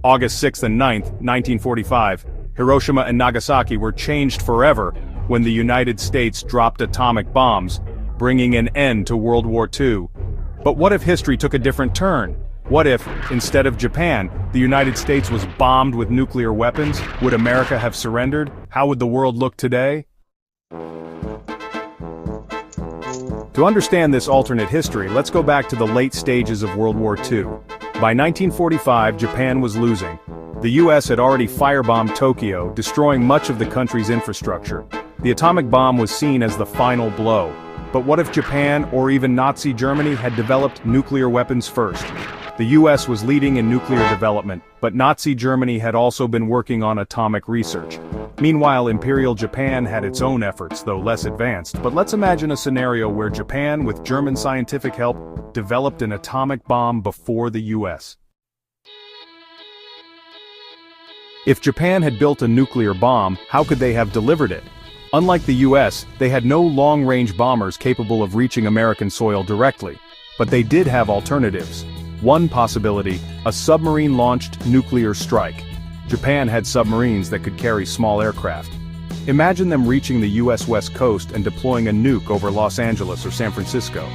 August 6th and 9th, 1945, Hiroshima and Nagasaki were changed forever when the United States dropped atomic bombs, bringing an end to World War II. But what if history took a different turn? What if, instead of Japan, the United States was bombed with nuclear weapons? Would America have surrendered? How would the world look today? To understand this alternate history, let's go back to the late stages of World War II. By 1945, Japan was losing. The US had already firebombed Tokyo, destroying much of the country's infrastructure. The atomic bomb was seen as the final blow. But what if Japan, or even Nazi Germany, had developed nuclear weapons first? The US was leading in nuclear development, but Nazi Germany had also been working on atomic research. Meanwhile, Imperial Japan had its own efforts, though less advanced. But let's imagine a scenario where Japan, with German scientific help, developed an atomic bomb before the US. If Japan had built a nuclear bomb, how could they have delivered it? Unlike the US, they had no long-range bombers capable of reaching American soil directly. But they did have alternatives. One possibility, a submarine-launched nuclear strike. Japan had submarines that could carry small aircraft. Imagine them reaching the US West Coast and deploying a nuke over Los Angeles or San Francisco.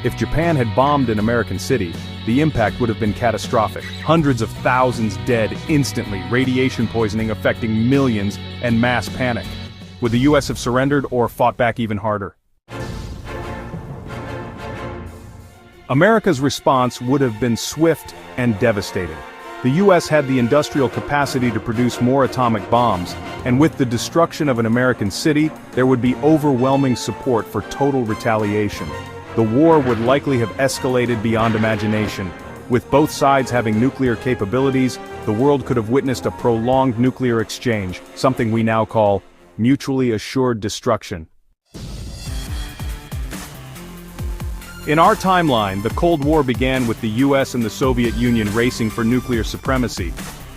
If Japan had bombed an American city, the impact would have been catastrophic. Hundreds of thousands dead instantly, radiation poisoning affecting millions, and mass panic. Would the US have surrendered or fought back even harder? America's response would have been swift and devastating. The US had the industrial capacity to produce more atomic bombs, and with the destruction of an American city, there would be overwhelming support for total retaliation. The war would likely have escalated beyond imagination. With both sides having nuclear capabilities, the world could have witnessed a prolonged nuclear exchange, something we now call mutually assured destruction. In our timeline, the Cold War began with the US and the Soviet Union racing for nuclear supremacy.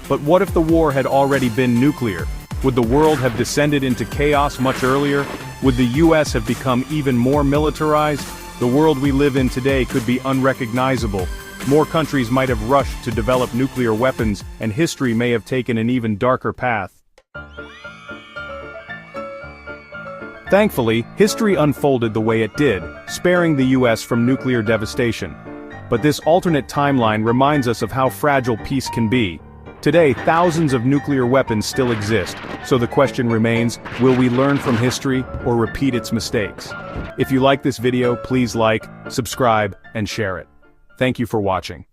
But what if the war had already been nuclear? Would the world have descended into chaos much earlier? Would the US have become even more militarized? The world we live in today could be unrecognizable. More countries might have rushed to develop nuclear weapons, and history may have taken an even darker path. Thankfully, history unfolded the way it did, sparing the US from nuclear devastation. But this alternate timeline reminds us of how fragile peace can be. Today, thousands of nuclear weapons still exist, so the question remains, will we learn from history or repeat its mistakes? If you like this video, please like, subscribe, and share it. Thank you for watching.